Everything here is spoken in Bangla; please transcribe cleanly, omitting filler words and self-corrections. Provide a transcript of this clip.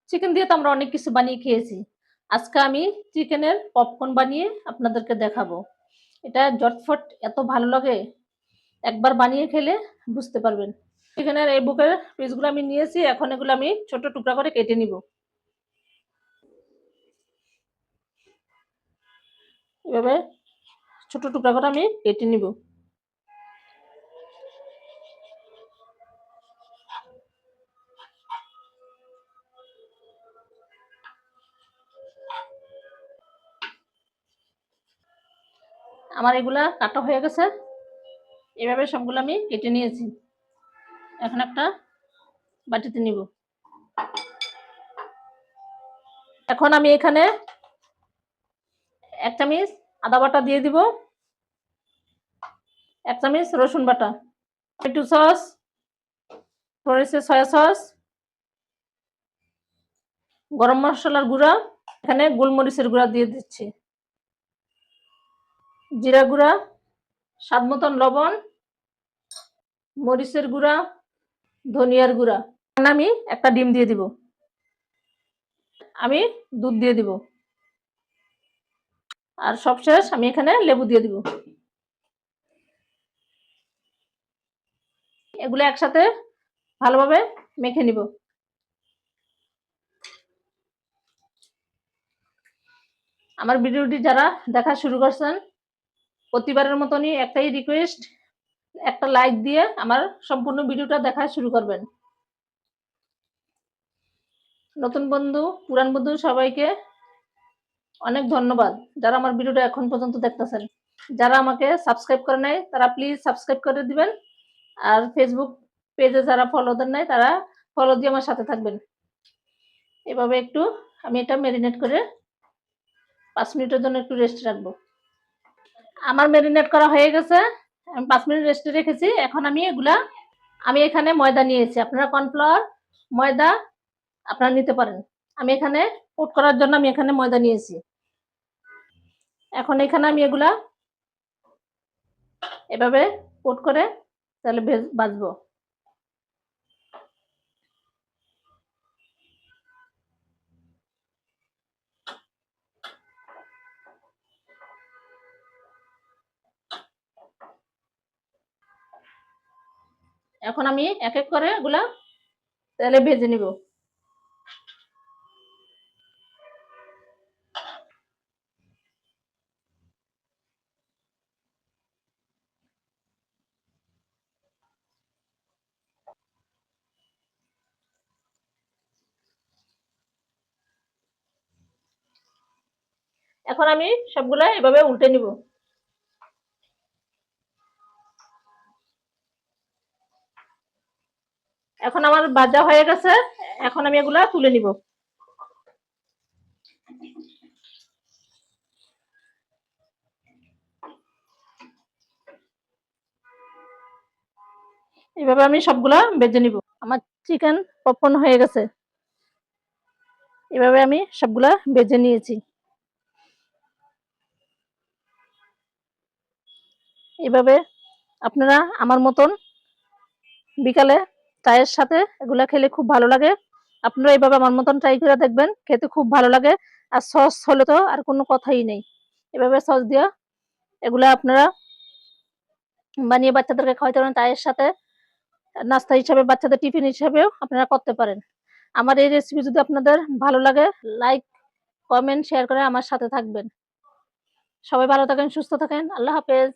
চিকেন দিয়ে তো আমরা অনেক কিছু বানিয়ে খেয়েছি। আজকে আমি চিকেনের পপকর্ন বানিয়ে আপনাদেরকে দেখাবো। এটা জটফট এত ভালো লাগে, একবার বানিয়ে খেলে বুঝতে পারবেন। চিকেনের এই বুকের পিসগুলো আমি নিয়েছি, এখন এগুলো আমি ছোট টুকরা করে কেটে নিব। এভাবে ছোট টুকরা করে আমি কেটে নিব। আমার এগুলা কাটা হয়ে গেছে, এভাবে সবগুলো আমি কেটে নিয়েছি। এখন একটা বাটিতে নিব। এখন আমি এখানে 1 চামচ আদা বাটা দিয়ে দিব, 1 চামচ রসুন বাটা, টমেটো সস, সরিষার সয়া সস, গরম মশলার গুঁড়া, এখানে গোলমরিচের গুঁড়া দিয়ে দিচ্ছি, জিরা গুঁড়া, স্বাদ মতন লবণ, মরিচের গুঁড়া, ধনিয়ার গুঁড়া। আমি একটা ডিম দিয়ে দিব, আমি দুধ দিয়ে দিব, আর সবশেষ আমি এখানে লেবু দিয়ে দিব। এগুলো একসাথে ভালোভাবে মেখে নিব। আমার ভিডিওটি যারা দেখা শুরু করছেন, প্রতিবারের মতনই একটাই রিকোয়েস্ট, একটা লাইক দিয়ে আমার সম্পূর্ণ ভিডিওটা দেখা শুরু করবেন। নতুন বন্ধু, পুরান বন্ধু সবাইকে অনেক ধন্যবাদ যারা আমার ভিডিওটা এখন পর্যন্ত দেখতেছেন। যারা আমাকে সাবস্ক্রাইব করে নাই তারা প্লিজ সাবস্ক্রাইব করে দিবেন, আর ফেসবুক পেজে যারা ফলো দেন নাই তারা ফলো দিয়ে আমার সাথে থাকবেন। এভাবে একটু আমি এটা ম্যারিনেট করে 5 মিনিটের জন্য একটু রেস্ট রাখবো। আমার ম্যারিনেট করা হয়ে গেছে, আমি 5 মিনিট রেস্টে রেখেছি। এখন আমি এখানে ময়দা নিয়েছি, আপনারা কর্নফ্লাওয়ার, ময়দা আপনারা নিতে পারেন। আমি এখানে কোট করার জন্য আমি এখানে ময়দা নিয়েছি। এখন এখানে আমি এগুলা এভাবে কোট করে তাহলে ভাজবো। এখন আমি এক এক করে এগুলা তেলে ভেজে নিব। এখন আমি সবগুলা এভাবে উল্টে নিব। এখন আমার ভাজা হয়ে গেছে, এখন আমি এগুলা তুলে নিব। এভাবে আমি সবগুলা ভেজে নিব। আমার চিকেন পপকর্ন হয়ে গেছে, এভাবে আমি সবগুলা ভেজে নিয়েছি। এভাবে আপনারা আমার মতন বিকালে চায়ের সাথে এগুলা খেলে খুব ভালো লাগে। আপনারা এইভাবে আমার মতন ট্রাই করে দেখবেন, খেতে খুব ভালো লাগে। আর সস হলে তো আর কোনো কথাই নেই। এভাবে সস দিয়া এগুলা আপনারা বানিয়ে বাচ্চাদেরকে খাওয়াইতে পারেন, চায়ের সাথে নাস্তা হিসাবে, বাচ্চাদের টিফিন হিসাবেও আপনারা করতে পারেন। আমার এই রেসিপি যদি আপনাদের ভালো লাগে, লাইক, কমেন্ট, শেয়ার করে আমার সাথে থাকবেন। সবাই ভালো থাকেন, সুস্থ থাকেন। আল্লাহ হাফেজ।